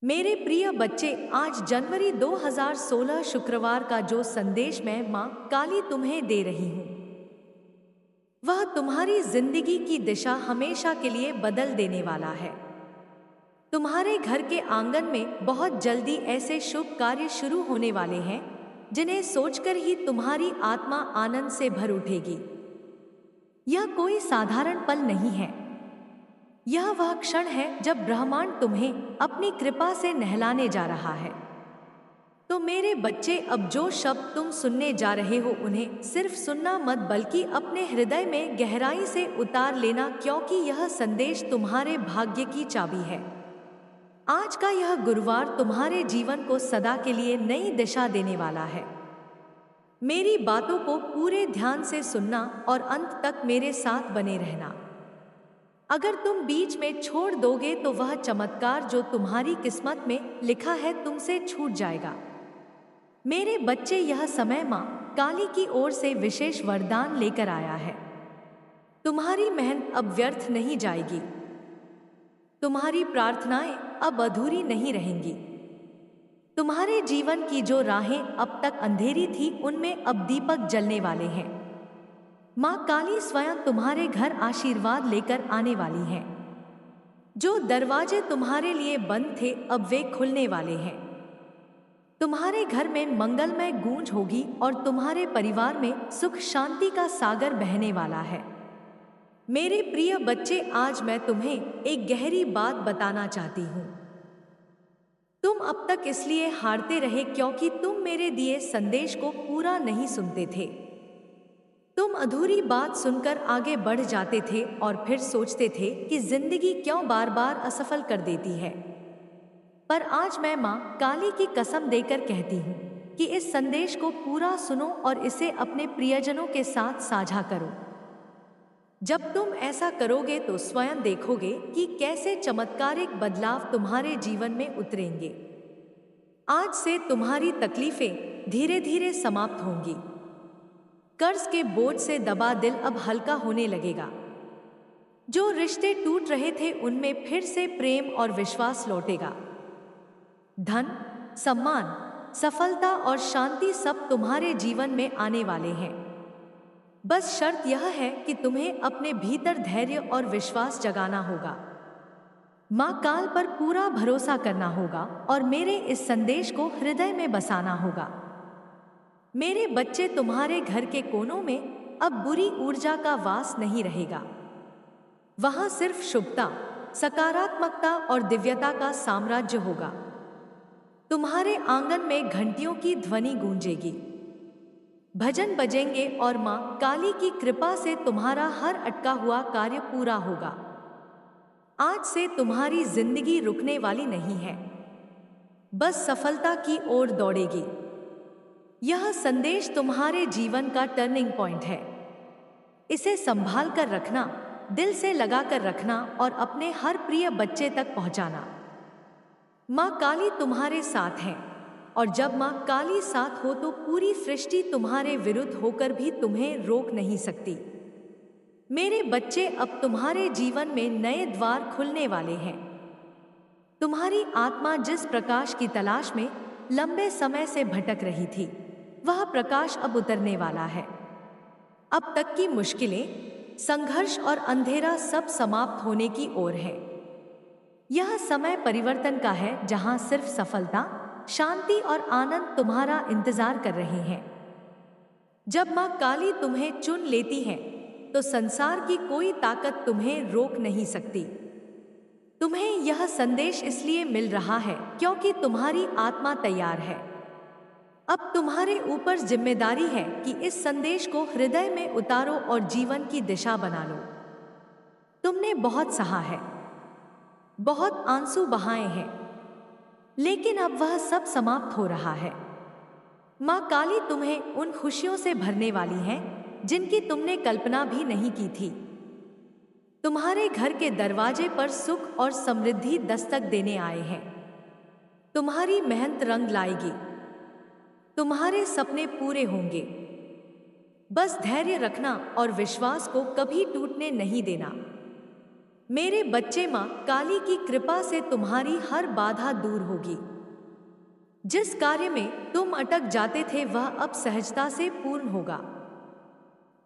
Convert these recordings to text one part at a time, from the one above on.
मेरे प्रिय बच्चे, आज जनवरी 2016 शुक्रवार का जो संदेश मैं माँ काली तुम्हें दे रही हूँ, वह तुम्हारी जिंदगी की दिशा हमेशा के लिए बदल देने वाला है। तुम्हारे घर के आंगन में बहुत जल्दी ऐसे शुभ कार्य शुरू होने वाले हैं जिन्हें सोचकर ही तुम्हारी आत्मा आनंद से भर उठेगी। यह कोई साधारण पल नहीं है। यह वह क्षण है जब ब्रह्मांड तुम्हें अपनी कृपा से नहलाने जा रहा है। तो मेरे बच्चे, अब जो शब्द तुम सुनने जा रहे हो उन्हें सिर्फ सुनना मत बल्कि अपने हृदय में गहराई से उतार लेना, क्योंकि यह संदेश तुम्हारे भाग्य की चाबी है। आज का यह गुरुवार तुम्हारे जीवन को सदा के लिए नई दिशा देने वाला है। मेरी बातों को पूरे ध्यान से सुनना और अंत तक मेरे साथ बने रहना। अगर तुम बीच में छोड़ दोगे तो वह चमत्कार जो तुम्हारी किस्मत में लिखा है तुमसे छूट जाएगा। मेरे बच्चे, यह समय माँ काली की ओर से विशेष वरदान लेकर आया है। तुम्हारी मेहनत अब व्यर्थ नहीं जाएगी। तुम्हारी प्रार्थनाएं अब अधूरी नहीं रहेंगी। तुम्हारे जीवन की जो राहें अब तक अंधेरी थी उनमें अब दीपक जलने वाले हैं। माँ काली स्वयं तुम्हारे घर आशीर्वाद लेकर आने वाली हैं। जो दरवाजे तुम्हारे लिए बंद थे अब वे खुलने वाले हैं। तुम्हारे घर में मंगलमय गूंज होगी और तुम्हारे परिवार में सुख शांति का सागर बहने वाला है। मेरे प्रिय बच्चे, आज मैं तुम्हें एक गहरी बात बताना चाहती हूँ। तुम अब तक इसलिए हारते रहे क्योंकि तुम मेरे दिए संदेश को पूरा नहीं सुनते थे। तुम अधूरी बात सुनकर आगे बढ़ जाते थे और फिर सोचते थे कि जिंदगी क्यों बार बार असफल कर देती है। पर आज मैं माँ काली की कसम देकर कहती हूँ कि इस संदेश को पूरा सुनो और इसे अपने प्रियजनों के साथ साझा करो। जब तुम ऐसा करोगे तो स्वयं देखोगे कि कैसे चमत्कारिक बदलाव तुम्हारे जीवन में उतरेंगे। आज से तुम्हारी तकलीफें धीरे धीरे समाप्त होंगी। कर्ज के बोझ से दबा दिल अब हल्का होने लगेगा। जो रिश्ते टूट रहे थे उनमें फिर से प्रेम और विश्वास लौटेगा। धन, सम्मान, सफलता और शांति सब तुम्हारे जीवन में आने वाले हैं। बस शर्त यह है कि तुम्हें अपने भीतर धैर्य और विश्वास जगाना होगा। माँ काल पर पूरा भरोसा करना होगा और मेरे इस संदेश को हृदय में बसाना होगा। मेरे बच्चे, तुम्हारे घर के कोनों में अब बुरी ऊर्जा का वास नहीं रहेगा। वहां सिर्फ शुभता, सकारात्मकता और दिव्यता का साम्राज्य होगा। तुम्हारे आंगन में घंटियों की ध्वनि गूंजेगी, भजन बजेंगे और माँ काली की कृपा से तुम्हारा हर अटका हुआ कार्य पूरा होगा। आज से तुम्हारी जिंदगी रुकने वाली नहीं है, बस सफलता की ओर दौड़ेगी। यह संदेश तुम्हारे जीवन का टर्निंग पॉइंट है। इसे संभाल कर रखना, दिल से लगा कर रखना और अपने हर प्रिय बच्चे तक पहुंचाना। माँ काली तुम्हारे साथ है और जब माँ काली साथ हो तो पूरी सृष्टि तुम्हारे विरुद्ध होकर भी तुम्हें रोक नहीं सकती। मेरे बच्चे, अब तुम्हारे जीवन में नए द्वार खुलने वाले हैं। तुम्हारी आत्मा जिस प्रकाश की तलाश में लंबे समय से भटक रही थी, वह प्रकाश अब उतरने वाला है। अब तक की मुश्किलें, संघर्ष और अंधेरा सब समाप्त होने की ओर है। यह समय परिवर्तन का है जहां सिर्फ सफलता, शांति और आनंद तुम्हारा इंतजार कर रहे हैं। जब माँ काली तुम्हें चुन लेती है तो संसार की कोई ताकत तुम्हें रोक नहीं सकती। तुम्हें यह संदेश इसलिए मिल रहा है क्योंकि तुम्हारी आत्मा तैयार है। अब तुम्हारे ऊपर जिम्मेदारी है कि इस संदेश को हृदय में उतारो और जीवन की दिशा बना लो। तुमने बहुत सहा है, बहुत आंसू बहाए हैं, लेकिन अब वह सब समाप्त हो रहा है। माँ काली तुम्हें उन खुशियों से भरने वाली है जिनकी तुमने कल्पना भी नहीं की थी। तुम्हारे घर के दरवाजे पर सुख और समृद्धि दस्तक देने आए हैं। तुम्हारी मेहनत रंग लाएगी, तुम्हारे सपने पूरे होंगे। बस धैर्य रखना और विश्वास को कभी टूटने नहीं देना। मेरे बच्चे, माँ काली की कृपा से तुम्हारी हर बाधा दूर होगी। जिस कार्य में तुम अटक जाते थे वह अब सहजता से पूर्ण होगा।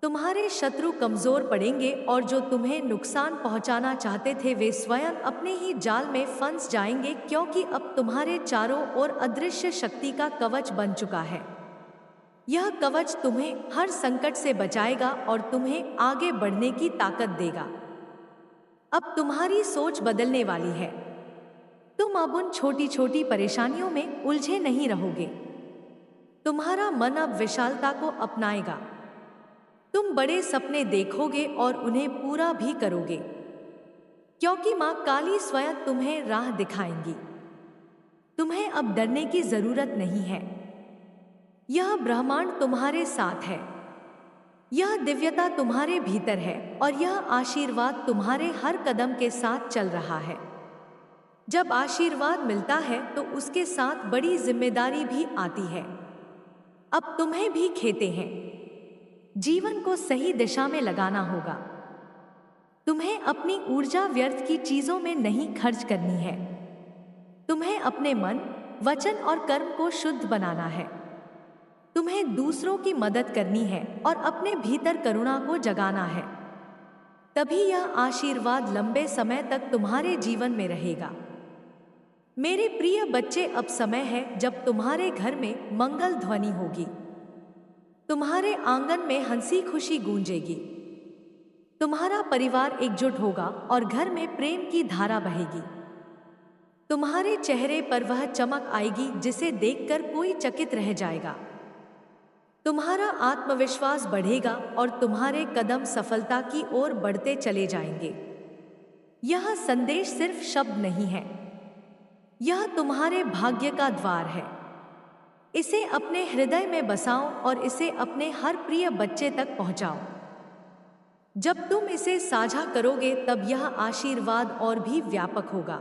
तुम्हारे शत्रु कमजोर पड़ेंगे और जो तुम्हें नुकसान पहुंचाना चाहते थे वे स्वयं अपने ही जाल में फंस जाएंगे, क्योंकि अब तुम्हारे चारों ओर अदृश्य शक्ति का कवच बन चुका है। यह कवच तुम्हें हर संकट से बचाएगा और तुम्हें आगे बढ़ने की ताकत देगा। अब तुम्हारी सोच बदलने वाली है। तुम अब उन छोटी छोटी परेशानियों में उलझे नहीं रहोगे। तुम्हारा मन अब विशालता को अपनाएगा। तुम बड़े सपने देखोगे और उन्हें पूरा भी करोगे, क्योंकि माँ काली स्वयं तुम्हें राह दिखाएंगी। तुम्हें अब डरने की जरूरत नहीं है। यह ब्रह्मांड तुम्हारे साथ है। यह दिव्यता तुम्हारे भीतर है और यह आशीर्वाद तुम्हारे हर कदम के साथ चल रहा है। जब आशीर्वाद मिलता है तो उसके साथ बड़ी जिम्मेदारी भी आती है। अब तुम्हें भी खेते हैं। जीवन को सही दिशा में लगाना होगा। तुम्हें अपनी ऊर्जा व्यर्थ की चीजों में नहीं खर्च करनी है। तुम्हें अपने मन, वचन और कर्म को शुद्ध बनाना है। तुम्हें दूसरों की मदद करनी है और अपने भीतर करुणा को जगाना है। तभी यह आशीर्वाद लंबे समय तक तुम्हारे जीवन में रहेगा। मेरे प्रिय बच्चे, अब समय है जब तुम्हारे घर में मंगल ध्वनि होगी। तुम्हारे आंगन में हंसी खुशी गूंजेगी। तुम्हारा परिवार एकजुट होगा और घर में प्रेम की धारा बहेगी। तुम्हारे चेहरे पर वह चमक आएगी जिसे देखकर कोई चकित रह जाएगा। तुम्हारा आत्मविश्वास बढ़ेगा और तुम्हारे कदम सफलता की ओर बढ़ते चले जाएंगे। यह संदेश सिर्फ शब्द नहीं है, यह तुम्हारे भाग्य का द्वार है। इसे अपने हृदय में बसाओ और इसे अपने हर प्रिय बच्चे तक पहुंचाओ। जब तुम इसे साझा करोगे तब यह आशीर्वाद और भी व्यापक होगा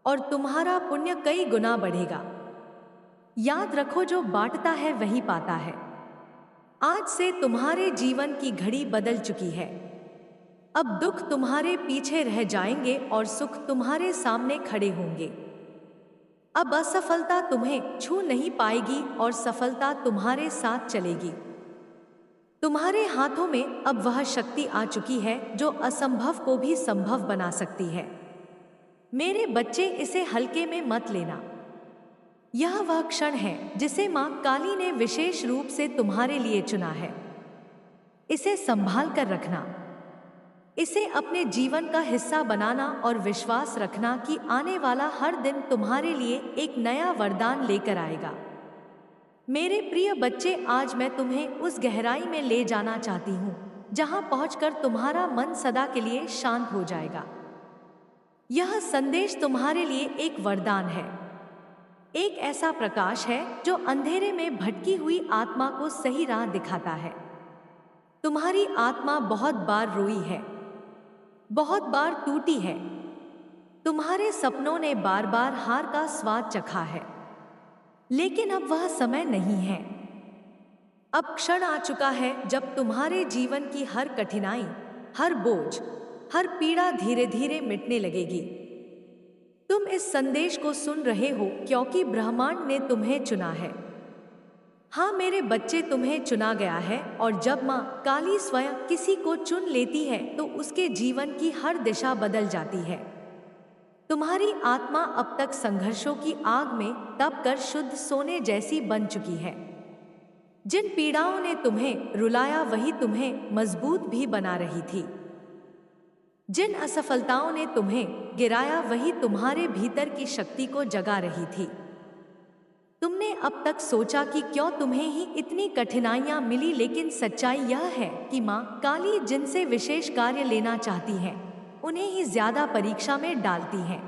और तुम्हारा पुण्य कई गुना बढ़ेगा। याद रखो, जो बांटता है वही पाता है। आज से तुम्हारे जीवन की घड़ी बदल चुकी है। अब दुख तुम्हारे पीछे रह जाएंगे और सुख तुम्हारे सामने खड़े होंगे। अब असफलता तुम्हें छू नहीं पाएगी और सफलता तुम्हारे साथ चलेगी। तुम्हारे हाथों में अब वह शक्ति आ चुकी है जो असंभव को भी संभव बना सकती है। मेरे बच्चे, इसे हल्के में मत लेना। यह वह क्षण है जिसे माँ काली ने विशेष रूप से तुम्हारे लिए चुना है। इसे संभाल कर रखना। इसे अपने जीवन का हिस्सा बनाना और विश्वास रखना कि आने वाला हर दिन तुम्हारे लिए एक नया वरदान लेकर आएगा। मेरे प्रिय बच्चे, आज मैं तुम्हें उस गहराई में ले जाना चाहती हूँ जहाँ पहुँचकर तुम्हारा मन सदा के लिए शांत हो जाएगा। यह संदेश तुम्हारे लिए एक वरदान है, एक ऐसा प्रकाश है जो अंधेरे में भटकी हुई आत्मा को सही राह दिखाता है। तुम्हारी आत्मा बहुत बार रोई है, बहुत बार टूटी है। तुम्हारे सपनों ने बार बार हार का स्वाद चखा है, लेकिन अब वह समय नहीं है। अब क्षण आ चुका है जब तुम्हारे जीवन की हर कठिनाई, हर बोझ, हर पीड़ा धीरे धीरे मिटने लगेगी। तुम इस संदेश को सुन रहे हो क्योंकि ब्रह्मांड ने तुम्हें चुना है। हाँ मेरे बच्चे, तुम्हें चुना गया है और जब माँ काली स्वयं किसी को चुन लेती है तो उसके जीवन की हर दिशा बदल जाती है। तुम्हारी आत्मा अब तक संघर्षों की आग में तप कर शुद्ध सोने जैसी बन चुकी है। जिन पीड़ाओं ने तुम्हें रुलाया वही तुम्हें मजबूत भी बना रही थी। जिन असफलताओं ने तुम्हें गिराया वही तुम्हारे भीतर की शक्ति को जगा रही थी। तुमने अब तक सोचा कि क्यों तुम्हें ही इतनी कठिनाइयां मिली, लेकिन सच्चाई यह है कि माँ काली जिनसे विशेष कार्य लेना चाहती है उन्हें ही ज्यादा परीक्षा में डालती है।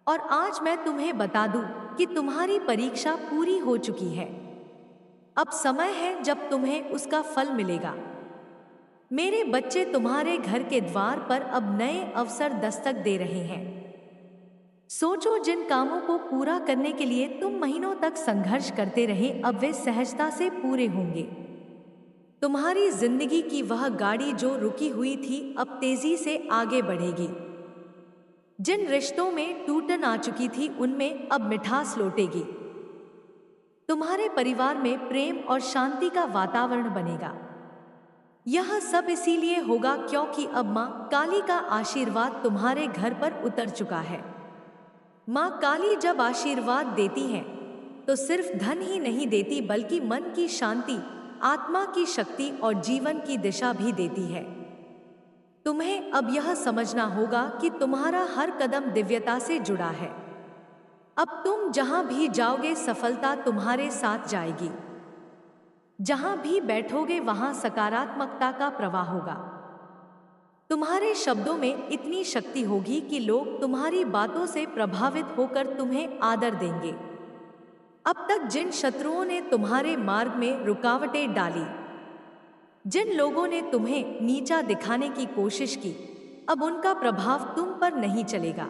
और आज मैं तुम्हें बता दूं कि तुम्हारी परीक्षा पूरी हो चुकी है। अब समय है जब तुम्हें उसका फल मिलेगा। मेरे बच्चे, तुम्हारे घर के द्वार पर अब नए अवसर दस्तक दे रहे हैं। सोचो, जिन कामों को पूरा करने के लिए तुम महीनों तक संघर्ष करते रहे अब वे सहजता से पूरे होंगे। तुम्हारी जिंदगी की वह गाड़ी जो रुकी हुई थी अब तेजी से आगे बढ़ेगी। जिन रिश्तों में टूटन आ चुकी थी उनमें अब मिठास लौटेगी। तुम्हारे परिवार में प्रेम और शांति का वातावरण बनेगा। यह सब इसीलिए होगा क्योंकि अब माँ काली का आशीर्वाद तुम्हारे घर पर उतर चुका है। माँ काली जब आशीर्वाद देती हैं तो सिर्फ धन ही नहीं देती बल्कि मन की शांति, आत्मा की शक्ति और जीवन की दिशा भी देती है। तुम्हें अब यह समझना होगा कि तुम्हारा हर कदम दिव्यता से जुड़ा है। अब तुम जहां भी जाओगे सफलता तुम्हारे साथ जाएगी। जहां भी बैठोगे वहां सकारात्मकता का प्रवाह होगा। तुम्हारे शब्दों में इतनी शक्ति होगी कि लोग तुम्हारी बातों से प्रभावित होकर तुम्हें आदर देंगे। अब तक जिन शत्रुओं ने तुम्हारे मार्ग में रुकावटें डाली, जिन लोगों ने तुम्हें नीचा दिखाने की कोशिश की, अब उनका प्रभाव तुम पर नहीं चलेगा,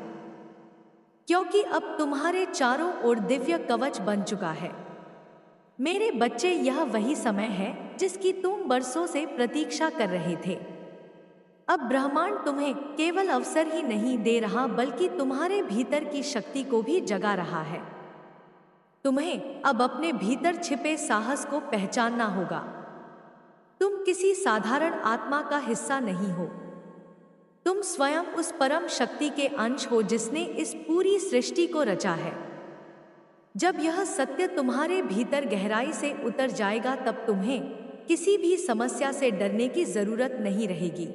क्योंकि अब तुम्हारे चारों ओर दिव्य कवच बन चुका है। मेरे बच्चे, यह वही समय है जिसकी तुम बरसों से प्रतीक्षा कर रहे थे। अब ब्रह्मांड तुम्हें केवल अवसर ही नहीं दे रहा बल्कि तुम्हारे भीतर की शक्ति को भी जगा रहा है। तुम्हें अब अपने भीतर छिपे साहस को पहचानना होगा। तुम किसी साधारण आत्मा का हिस्सा नहीं हो। तुम स्वयं उस परम शक्ति के अंश हो जिसने इस पूरी सृष्टि को रचा है। जब यह सत्य तुम्हारे भीतर गहराई से उतर जाएगा तब तुम्हें किसी भी समस्या से डरने की जरूरत नहीं रहेगी।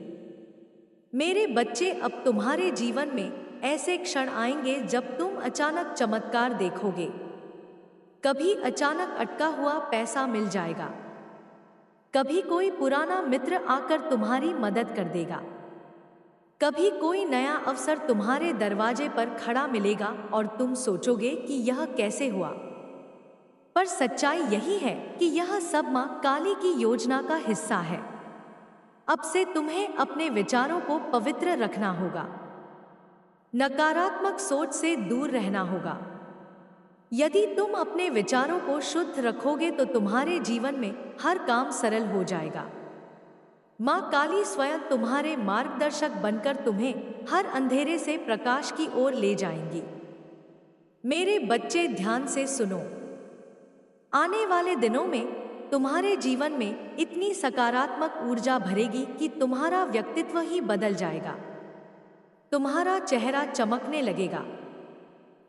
मेरे बच्चे, अब तुम्हारे जीवन में ऐसे क्षण आएंगे जब तुम अचानक चमत्कार देखोगे। कभी अचानक अटका हुआ पैसा मिल जाएगा, कभी कोई पुराना मित्र आकर तुम्हारी मदद कर देगा, कभी कोई नया अवसर तुम्हारे दरवाजे पर खड़ा मिलेगा और तुम सोचोगे कि यह कैसे हुआ। पर सच्चाई यही है कि यह सब मां काली की योजना का हिस्सा है। अब से तुम्हें अपने विचारों को पवित्र रखना होगा, नकारात्मक सोच से दूर रहना होगा। यदि तुम अपने विचारों को शुद्ध रखोगे तो तुम्हारे जीवन में हर काम सरल हो जाएगा। मां काली स्वयं तुम्हारे मार्गदर्शक बनकर तुम्हें हर अंधेरे से प्रकाश की ओर ले जाएंगी। मेरे बच्चे, ध्यान से सुनो। आने वाले दिनों में तुम्हारे जीवन में इतनी सकारात्मक ऊर्जा भरेगी कि तुम्हारा व्यक्तित्व ही बदल जाएगा। तुम्हारा चेहरा चमकने लगेगा।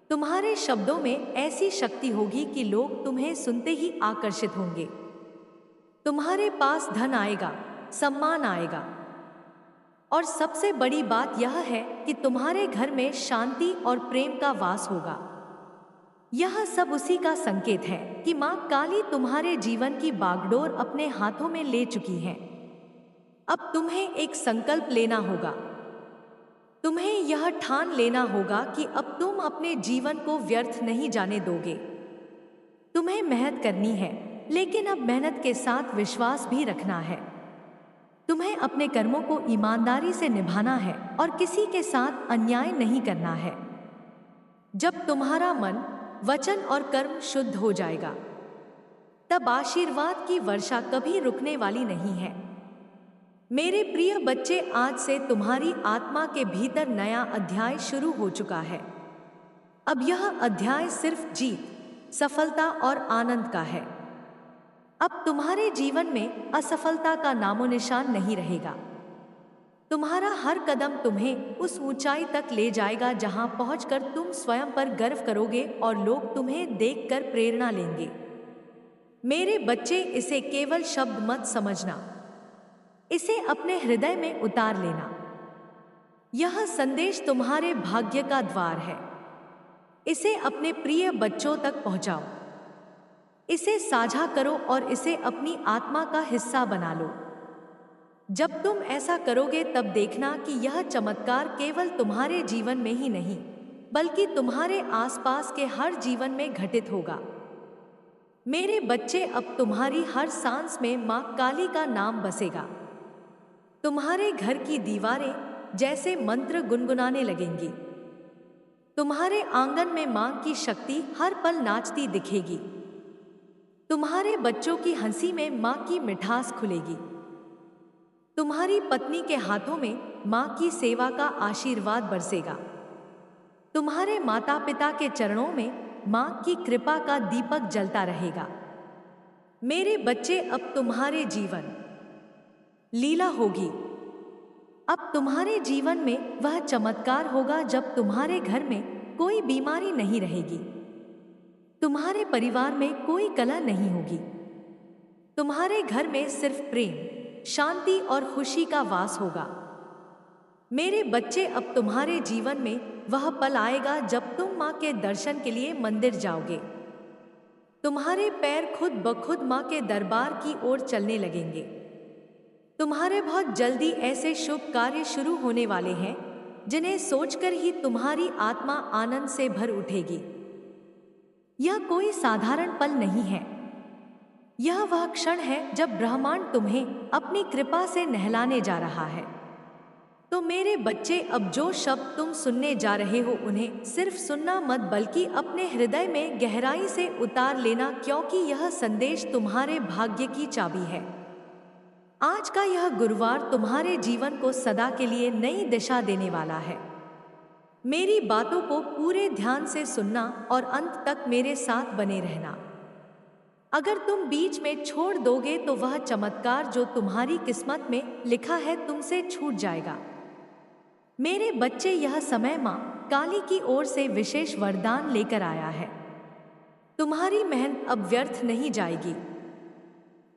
तुम्हारे शब्दों में ऐसी शक्ति होगी कि लोग तुम्हें सुनते ही आकर्षित होंगे। तुम्हारे पास धन आएगा, सम्मान आएगा, और सबसे बड़ी बात यह है कि तुम्हारे घर में शांति और प्रेम का वास होगा। यह सब उसी का संकेत है कि मां काली तुम्हारे जीवन की बागडोर अपने हाथों में ले चुकी है। अब तुम्हें एक संकल्प लेना होगा। तुम्हें यह ठान लेना होगा कि अब तुम अपने जीवन को व्यर्थ नहीं जाने दोगे। तुम्हें मेहनत करनी है, लेकिन अब मेहनत के साथ विश्वास भी रखना है। तुम्हें अपने कर्मों को ईमानदारी से निभाना है और किसी के साथ अन्याय नहीं करना है। जब तुम्हारा मन, वचन और कर्म शुद्ध हो जाएगा, तब आशीर्वाद की वर्षा कभी रुकने वाली नहीं है। मेरे प्रिय बच्चे, आज से तुम्हारी आत्मा के भीतर नया अध्याय शुरू हो चुका है। अब यह अध्याय सिर्फ जीत, सफलता और आनंद का है। अब तुम्हारे जीवन में असफलता का नामो निशान नहीं रहेगा। तुम्हारा हर कदम तुम्हें उस ऊंचाई तक ले जाएगा जहां पहुंचकर तुम स्वयं पर गर्व करोगे और लोग तुम्हें देखकर प्रेरणा लेंगे। मेरे बच्चे, इसे केवल शब्द मत समझना, इसे अपने हृदय में उतार लेना। यह संदेश तुम्हारे भाग्य का द्वार है। इसे अपने प्रिय बच्चों तक पहुंचाओ, इसे साझा करो और इसे अपनी आत्मा का हिस्सा बना लो। जब तुम ऐसा करोगे तब देखना कि यह चमत्कार केवल तुम्हारे जीवन में ही नहीं बल्कि तुम्हारे आसपास के हर जीवन में घटित होगा। मेरे बच्चे, अब तुम्हारी हर सांस में मां काली का नाम बसेगा। तुम्हारे घर की दीवारें जैसे मंत्र गुनगुनाने लगेंगी। तुम्हारे आंगन में मां की शक्ति हर पल नाचती दिखेगी। तुम्हारे बच्चों की हंसी में माँ की मिठास खुलेगी। तुम्हारी पत्नी के हाथों में माँ की सेवा का आशीर्वाद बरसेगा। तुम्हारे माता पिता के चरणों में माँ की कृपा का दीपक जलता रहेगा। मेरे बच्चे, अब तुम्हारे जीवन लीला होगी। अब तुम्हारे जीवन में वह चमत्कार होगा जब तुम्हारे घर में कोई बीमारी नहीं रहेगी। तुम्हारे परिवार में कोई कलह नहीं होगी। तुम्हारे घर में सिर्फ प्रेम, शांति और खुशी का वास होगा। मेरे बच्चे, अब तुम्हारे जीवन में वह पल आएगा जब तुम माँ के दर्शन के लिए मंदिर जाओगे। तुम्हारे पैर खुद ब खुद माँ के दरबार की ओर चलने लगेंगे। तुम्हारे बहुत जल्दी ऐसे शुभ कार्य शुरू होने वाले हैं जिन्हें सोचकर ही तुम्हारी आत्मा आनंद से भर उठेगी। यह कोई साधारण पल नहीं है। यह वह क्षण है जब ब्रह्मांड तुम्हें अपनी कृपा से नहलाने जा रहा है। तो मेरे बच्चे, अब जो शब्द तुम सुनने जा रहे हो उन्हें सिर्फ सुनना मत बल्कि अपने हृदय में गहराई से उतार लेना, क्योंकि यह संदेश तुम्हारे भाग्य की चाबी है। आज का यह गुरुवार तुम्हारे जीवन को सदा के लिए नई दिशा देने वाला है। मेरी बातों को पूरे ध्यान से सुनना और अंत तक मेरे साथ बने रहना। अगर तुम बीच में छोड़ दोगे तो वह चमत्कार जो तुम्हारी किस्मत में लिखा है तुमसे छूट जाएगा। मेरे बच्चे, यह समय माँ काली की ओर से विशेष वरदान लेकर आया है। तुम्हारी मेहनत अब व्यर्थ नहीं जाएगी।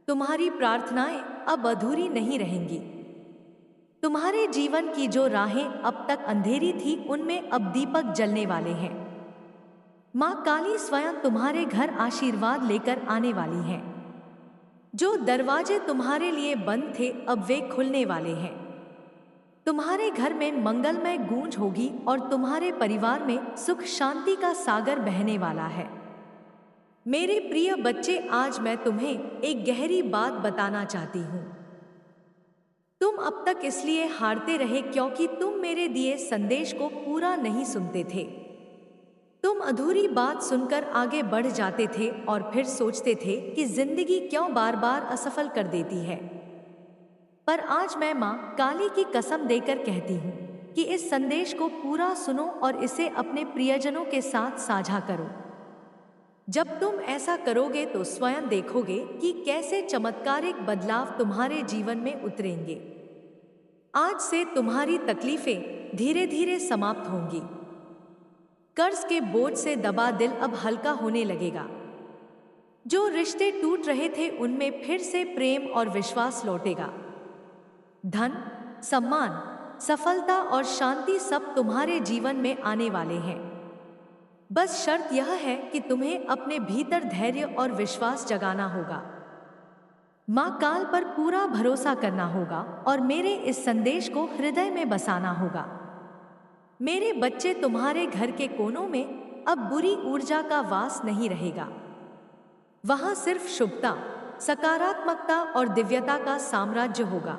तुम्हारी प्रार्थनाएं अब अधूरी नहीं रहेंगी। तुम्हारे जीवन की जो राहें अब तक अंधेरी थी उनमें अब दीपक जलने वाले हैं। माँ काली स्वयं तुम्हारे घर आशीर्वाद लेकर आने वाली हैं। जो दरवाजे तुम्हारे लिए बंद थे अब वे खुलने वाले हैं। तुम्हारे घर में मंगलमय गूंज होगी और तुम्हारे परिवार में सुख शांति का सागर बहने वाला है। मेरे प्रिय बच्चे, आज मैं तुम्हें एक गहरी बात बताना चाहती हूँ। तुम अब तक इसलिए हारते रहे क्योंकि तुम मेरे दिए संदेश को पूरा नहीं सुनते थे। तुम अधूरी बात सुनकर आगे बढ़ जाते थे और फिर सोचते थे कि जिंदगी क्यों बार बार असफल कर देती है। पर आज मैं माँ काली की कसम देकर कहती हूँ कि इस संदेश को पूरा सुनो और इसे अपने प्रियजनों के साथ साझा करो। जब तुम ऐसा करोगे तो स्वयं देखोगे कि कैसे चमत्कारिक बदलाव तुम्हारे जीवन में उतरेंगे। आज से तुम्हारी तकलीफें धीरे धीरे समाप्त होंगी। कर्ज के बोझ से दबा दिल अब हल्का होने लगेगा। जो रिश्ते टूट रहे थे उनमें फिर से प्रेम और विश्वास लौटेगा। धन, सम्मान, सफलता और शांति सब तुम्हारे जीवन में आने वाले हैं। बस शर्त यह है कि तुम्हें अपने भीतर धैर्य और विश्वास जगाना होगा। माँ काल पर पूरा भरोसा करना होगा और मेरे इस संदेश को हृदय में बसाना होगा। मेरे बच्चे, तुम्हारे घर के कोनों में अब बुरी ऊर्जा का वास नहीं रहेगा। वहां सिर्फ शुभता, सकारात्मकता और दिव्यता का साम्राज्य होगा।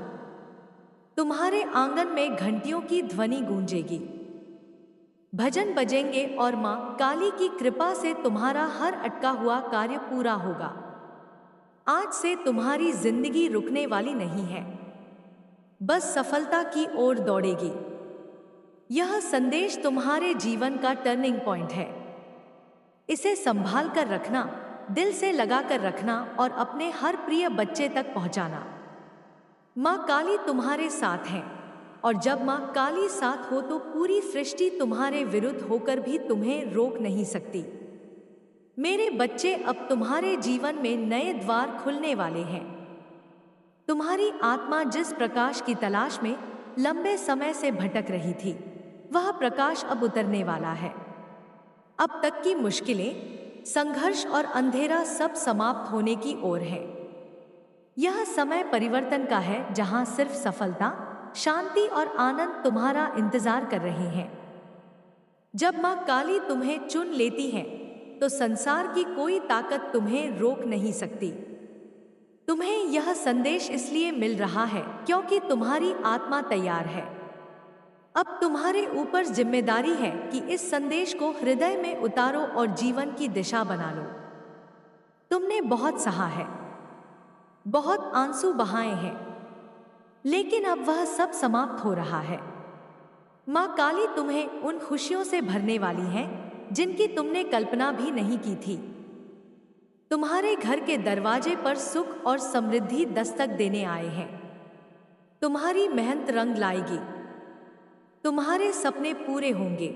तुम्हारे आंगन में घंटियों की ध्वनि गूंजेगी, भजन बजेंगे और माँ काली की कृपा से तुम्हारा हर अटका हुआ कार्य पूरा होगा। आज से तुम्हारी जिंदगी रुकने वाली नहीं है, बस सफलता की ओर दौड़ेगी। यह संदेश तुम्हारे जीवन का टर्निंग पॉइंट है। इसे संभाल कर रखना, दिल से लगा कर रखना और अपने हर प्रिय बच्चे तक पहुंचाना। माँ काली तुम्हारे साथ है और जब माँ काली साथ हो तो पूरी सृष्टि तुम्हारे विरुद्ध होकर भी तुम्हें रोक नहीं सकती। मेरे बच्चे, अब तुम्हारे जीवन में नए द्वार खुलने वाले हैं। तुम्हारी आत्मा जिस प्रकाश की तलाश में लंबे समय से भटक रही थी, वह प्रकाश अब उतरने वाला है। अब तक की मुश्किलें, संघर्ष और अंधेरा सब समाप्त होने की ओर है। यह समय परिवर्तन का है जहां सिर्फ सफलता, शांति और आनंद तुम्हारा इंतजार कर रहे हैं। जब माँ काली तुम्हें चुन लेती है तो संसार की कोई ताकत तुम्हें रोक नहीं सकती। तुम्हें यह संदेश इसलिए मिल रहा है क्योंकि तुम्हारी आत्मा तैयार है। अब तुम्हारे ऊपर जिम्मेदारी है कि इस संदेश को हृदय में उतारो और जीवन की दिशा बना लो। तुमने बहुत सहा है, बहुत आंसू बहाए हैं, लेकिन अब वह सब समाप्त हो रहा है। माँ काली तुम्हें उन खुशियों से भरने वाली है जिनकी तुमने कल्पना भी नहीं की थी। तुम्हारे घर के दरवाजे पर सुख और समृद्धि दस्तक देने आए हैं। तुम्हारी मेहनत रंग लाएगी, तुम्हारे सपने पूरे होंगे।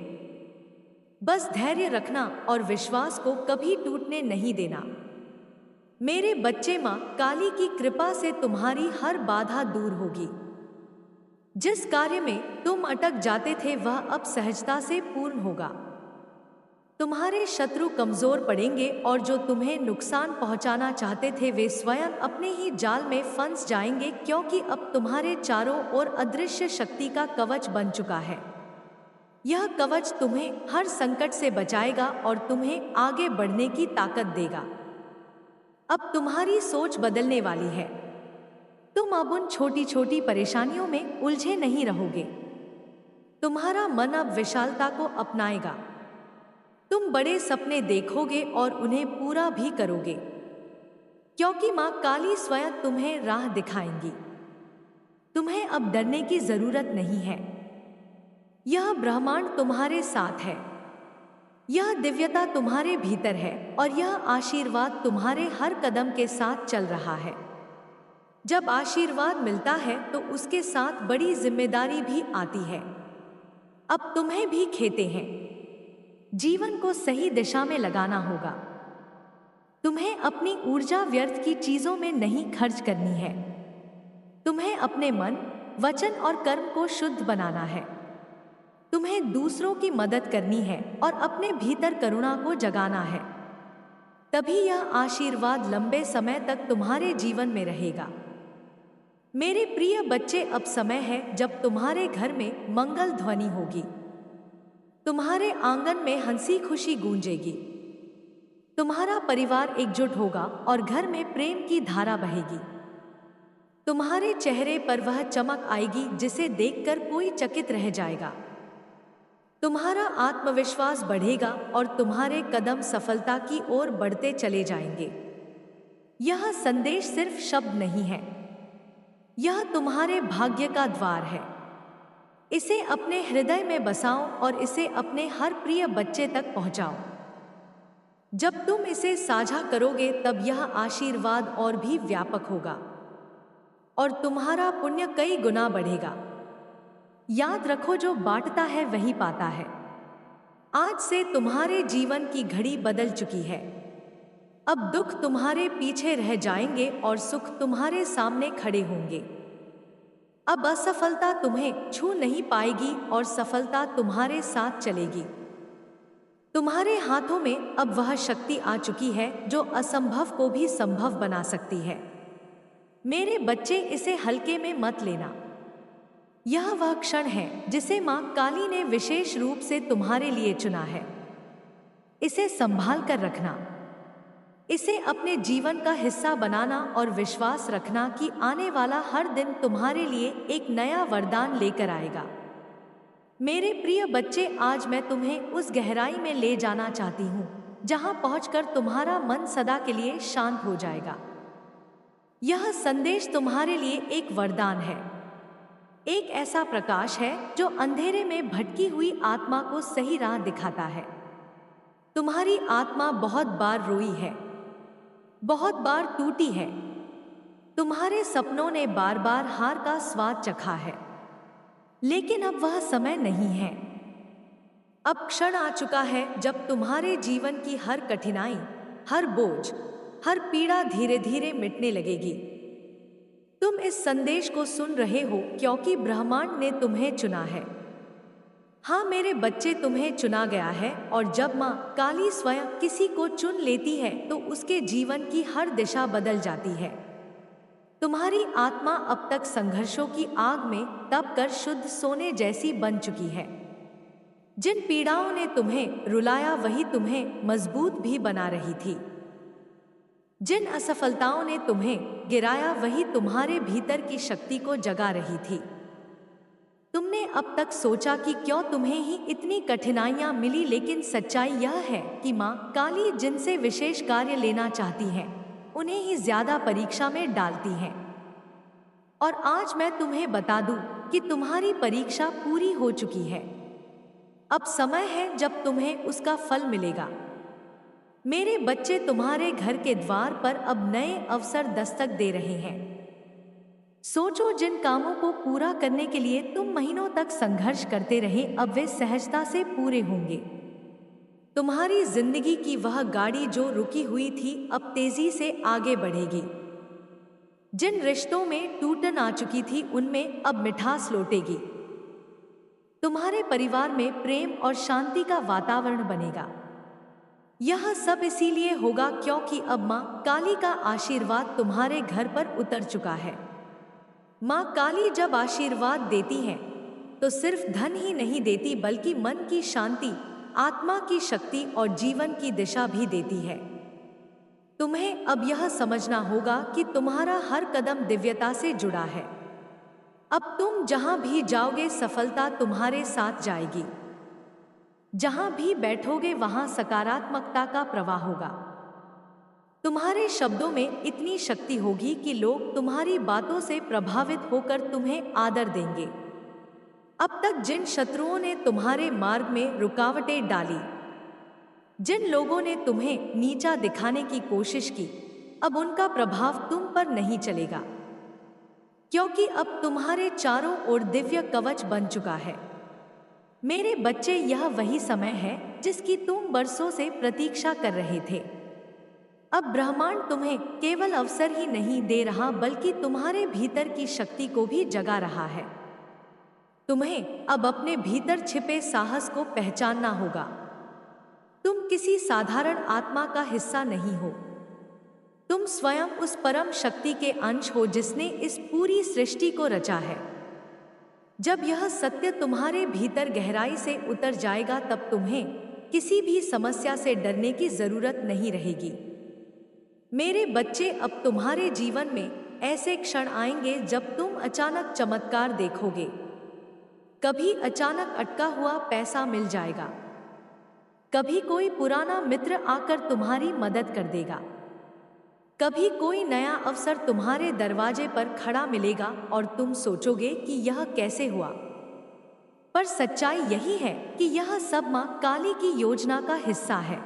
बस धैर्य रखना और विश्वास को कभी टूटने नहीं देना। मेरे बच्चे, माँ काली की कृपा से तुम्हारी हर बाधा दूर होगी। जिस कार्य में तुम अटक जाते थे वह अब सहजता से पूर्ण होगा। तुम्हारे शत्रु कमजोर पड़ेंगे और जो तुम्हें नुकसान पहुंचाना चाहते थे वे स्वयं अपने ही जाल में फंस जाएंगे, क्योंकि अब तुम्हारे चारों ओर अदृश्य शक्ति का कवच बन चुका है। यह कवच तुम्हें हर संकट से बचाएगा और तुम्हें आगे बढ़ने की ताकत देगा। अब तुम्हारी सोच बदलने वाली है। तुम अब उन छोटी छोटी परेशानियों में उलझे नहीं रहोगे। तुम्हारा मन अब विशालता को अपनाएगा। तुम बड़े सपने देखोगे और उन्हें पूरा भी करोगे, क्योंकि माँ काली स्वयं तुम्हें राह दिखाएंगी। तुम्हें अब डरने की जरूरत नहीं है। यह ब्रह्मांड तुम्हारे साथ है, यह दिव्यता तुम्हारे भीतर है और यह आशीर्वाद तुम्हारे हर कदम के साथ चल रहा है। जब आशीर्वाद मिलता है तो उसके साथ बड़ी जिम्मेदारी भी आती है। अब तुम्हें भी खेते हैं। जीवन को सही दिशा में लगाना होगा। तुम्हें अपनी ऊर्जा व्यर्थ की चीजों में नहीं खर्च करनी है। तुम्हें अपने मन, वचन और कर्म को शुद्ध बनाना है। तुम्हें दूसरों की मदद करनी है और अपने भीतर करुणा को जगाना है। तभी यह आशीर्वाद लंबे समय तक तुम्हारे जीवन में रहेगा। मेरे प्रिय बच्चे, अब समय है जब तुम्हारे घर में मंगल ध्वनि होगी। तुम्हारे आंगन में हंसी खुशी गूंजेगी। तुम्हारा परिवार एकजुट होगा और घर में प्रेम की धारा बहेगी। तुम्हारे चेहरे पर वह चमक आएगी जिसे देखकर कोई चकित रह जाएगा। तुम्हारा आत्मविश्वास बढ़ेगा और तुम्हारे कदम सफलता की ओर बढ़ते चले जाएंगे। यह संदेश सिर्फ शब्द नहीं है, यह तुम्हारे भाग्य का द्वार है। इसे अपने हृदय में बसाओ और इसे अपने हर प्रिय बच्चे तक पहुंचाओ। जब तुम इसे साझा करोगे तब यह आशीर्वाद और भी व्यापक होगा और तुम्हारा पुण्य कई गुना बढ़ेगा। याद रखो, जो बांटता है वही पाता है। आज से तुम्हारे जीवन की घड़ी बदल चुकी है। अब दुख तुम्हारे पीछे रह जाएंगे और सुख तुम्हारे सामने खड़े होंगे। अब असफलता तुम्हें छू नहीं पाएगी और सफलता तुम्हारे साथ चलेगी। तुम्हारे हाथों में अब वह शक्ति आ चुकी है जो असंभव को भी संभव बना सकती है। मेरे बच्चे, इसे हल्के में मत लेना। यह वह क्षण है जिसे माँ काली ने विशेष रूप से तुम्हारे लिए चुना है। इसे संभाल कर रखना। इसे अपने जीवन का हिस्सा बनाना और विश्वास रखना कि आने वाला हर दिन तुम्हारे लिए एक नया वरदान लेकर आएगा। मेरे प्रिय बच्चे, आज मैं तुम्हें उस गहराई में ले जाना चाहती हूँ जहाँ पहुँचकर तुम्हारा मन सदा के लिए शांत हो जाएगा। यह संदेश तुम्हारे लिए एक वरदान है, एक ऐसा प्रकाश है जो अंधेरे में भटकी हुई आत्मा को सही राह दिखाता है। तुम्हारी आत्मा बहुत बार रोई है, बहुत बार टूटी है। तुम्हारे सपनों ने बार बार हार का स्वाद चखा है, लेकिन अब वह समय नहीं है। अब क्षण आ चुका है जब तुम्हारे जीवन की हर कठिनाई, हर बोझ, हर पीड़ा धीरे धीरे मिटने लगेगी। तुम इस संदेश को सुन रहे हो क्योंकि ब्रह्मांड ने तुम्हें चुना है। हाँ मेरे बच्चे, तुम्हें चुना गया है और जब माँ काली स्वयं किसी को चुन लेती है तो उसके जीवन की हर दिशा बदल जाती है। तुम्हारी आत्मा अब तक संघर्षों की आग में तप कर शुद्ध सोने जैसी बन चुकी है। जिन पीड़ाओं ने तुम्हें रुलाया वही तुम्हें मजबूत भी बना रही थी। जिन असफलताओं ने तुम्हें गिराया वही तुम्हारे भीतर की शक्ति को जगा रही थी। तुमने अब तक सोचा कि क्यों तुम्हें ही इतनी कठिनाइयां मिली, लेकिन सच्चाई यह है कि माँ काली जिनसे विशेष कार्य लेना चाहती है उन्हें ही ज्यादा परीक्षा में डालती है। और आज मैं तुम्हें बता दूं कि तुम्हारी परीक्षा पूरी हो चुकी है। अब समय है जब तुम्हें उसका फल मिलेगा। मेरे बच्चे तुम्हारे घर के द्वार पर अब नए अवसर दस्तक दे रहे हैं। सोचो, जिन कामों को पूरा करने के लिए तुम महीनों तक संघर्ष करते रहे अब वे सहजता से पूरे होंगे। तुम्हारी जिंदगी की वह गाड़ी जो रुकी हुई थी अब तेजी से आगे बढ़ेगी। जिन रिश्तों में टूटन आ चुकी थी उनमें अब मिठास लौटेगी। तुम्हारे परिवार में प्रेम और शांति का वातावरण बनेगा। यह सब इसीलिए होगा क्योंकि अब माँ काली का आशीर्वाद तुम्हारे घर पर उतर चुका है। माँ काली जब आशीर्वाद देती हैं तो सिर्फ धन ही नहीं देती बल्कि मन की शांति, आत्मा की शक्ति और जीवन की दिशा भी देती है। तुम्हें अब यह समझना होगा कि तुम्हारा हर कदम दिव्यता से जुड़ा है। अब तुम जहां भी जाओगे सफलता तुम्हारे साथ जाएगी। जहां भी बैठोगे वहां सकारात्मकता का प्रवाह होगा। तुम्हारे शब्दों में इतनी शक्ति होगी कि लोग तुम्हारी बातों से प्रभावित होकर तुम्हें आदर देंगे। अब तक जिन शत्रुओं ने तुम्हारे मार्ग में रुकावटें डाली, जिन लोगों ने तुम्हें नीचा दिखाने की कोशिश की, अब उनका प्रभाव तुम पर नहीं चलेगा, क्योंकि अब तुम्हारे चारों ओर दिव्य कवच बन चुका है। मेरे बच्चे, यह वही समय है जिसकी तुम बरसों से प्रतीक्षा कर रहे थे। अब ब्रह्मांड तुम्हें केवल अवसर ही नहीं दे रहा बल्कि तुम्हारे भीतर की शक्ति को भी जगा रहा है। तुम्हें अब अपने भीतर छिपे साहस को पहचानना होगा। तुम किसी साधारण आत्मा का हिस्सा नहीं हो। तुम स्वयं उस परम शक्ति के अंश हो जिसने इस पूरी सृष्टि को रचा है। जब यह सत्य तुम्हारे भीतर गहराई से उतर जाएगा तब तुम्हें किसी भी समस्या से डरने की जरूरत नहीं रहेगी। मेरे बच्चे, अब तुम्हारे जीवन में ऐसे क्षण आएंगे जब तुम अचानक चमत्कार देखोगे। कभी अचानक अटका हुआ पैसा मिल जाएगा, कभी कोई पुराना मित्र आकर तुम्हारी मदद कर देगा, कभी कोई नया अवसर तुम्हारे दरवाजे पर खड़ा मिलेगा और तुम सोचोगे कि यह कैसे हुआ। पर सच्चाई यही है कि यह सब मां काली की योजना का हिस्सा है।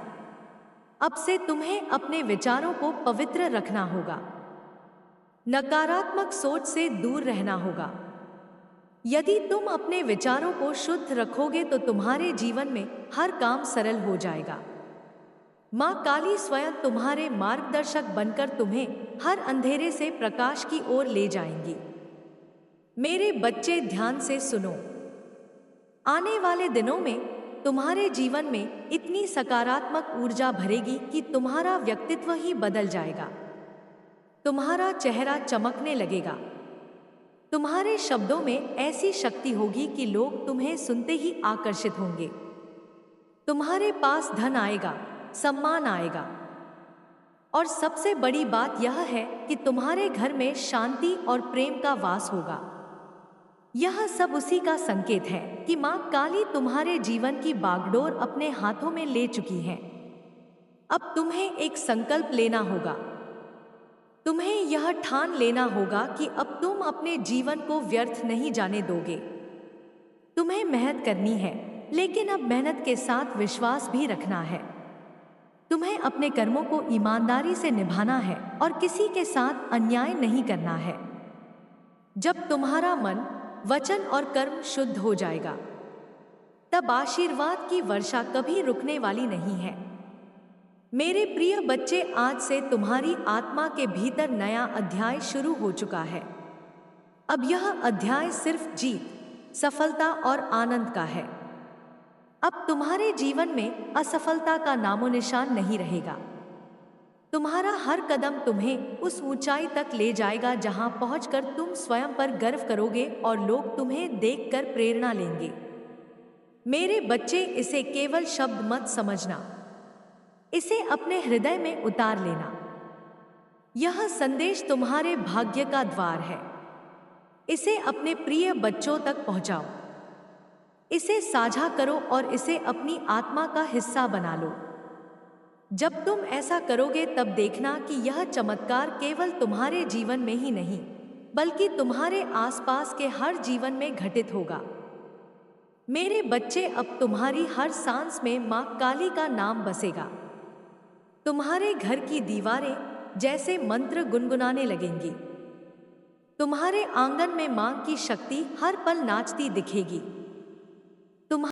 अब से तुम्हें अपने विचारों को पवित्र रखना होगा, नकारात्मक सोच से दूर रहना होगा। यदि तुम अपने विचारों को शुद्ध रखोगे तो तुम्हारे जीवन में हर काम सरल हो जाएगा। मां काली स्वयं तुम्हारे मार्गदर्शक बनकर तुम्हें हर अंधेरे से प्रकाश की ओर ले जाएंगी। मेरे बच्चे, ध्यान से सुनो। आने वाले दिनों में तुम्हारे जीवन में इतनी सकारात्मक ऊर्जा भरेगी कि तुम्हारा व्यक्तित्व ही बदल जाएगा। तुम्हारा चेहरा चमकने लगेगा। तुम्हारे शब्दों में ऐसी शक्ति होगी कि लोग तुम्हें सुनते ही आकर्षित होंगे। तुम्हारे पास धन आएगा, सम्मान आएगा, और सबसे बड़ी बात यह है कि तुम्हारे घर में शांति और प्रेम का वास होगा। यह सब उसी का संकेत है कि मां काली तुम्हारे जीवन की बागडोर अपने हाथों में ले चुकी है। अब तुम्हें एक संकल्प लेना होगा। तुम्हें यह ठान लेना होगा कि अब तुम अपने जीवन को व्यर्थ नहीं जाने दोगे। तुम्हें मेहनत करनी है, लेकिन अब मेहनत के साथ विश्वास भी रखना है। तुम्हें अपने कर्मों को ईमानदारी से निभाना है और किसी के साथ अन्याय नहीं करना है। जब तुम्हारा मन, वचन और कर्म शुद्ध हो जाएगा, तब आशीर्वाद की वर्षा कभी रुकने वाली नहीं है। मेरे प्रिय बच्चे, आज से तुम्हारी आत्मा के भीतर नया अध्याय शुरू हो चुका है। अब यह अध्याय सिर्फ जीत, सफलता और आनंद का है। अब तुम्हारे जीवन में असफलता का नामो निशान नहीं रहेगा। तुम्हारा हर कदम तुम्हें उस ऊंचाई तक ले जाएगा जहां पहुंचकर तुम स्वयं पर गर्व करोगे और लोग तुम्हें देखकर प्रेरणा लेंगे। मेरे बच्चे, इसे केवल शब्द मत समझना, इसे अपने हृदय में उतार लेना। यह संदेश तुम्हारे भाग्य का द्वार है। इसे अपने प्रिय बच्चों तक पहुंचाओ। इसे साझा करो और इसे अपनी आत्मा का हिस्सा बना लो। जब तुम ऐसा करोगे तब देखना कि यह चमत्कार केवल तुम्हारे जीवन में ही नहीं, बल्कि तुम्हारे आसपास के हर जीवन में घटित होगा। मेरे बच्चे, अब तुम्हारी हर सांस में माँ काली का नाम बसेगा। तुम्हारे घर की दीवारें जैसे मंत्र गुनगुनाने लगेंगी। तुम्हारे आंगन में माँ की शक्ति हर पल नाचती दिखेगी।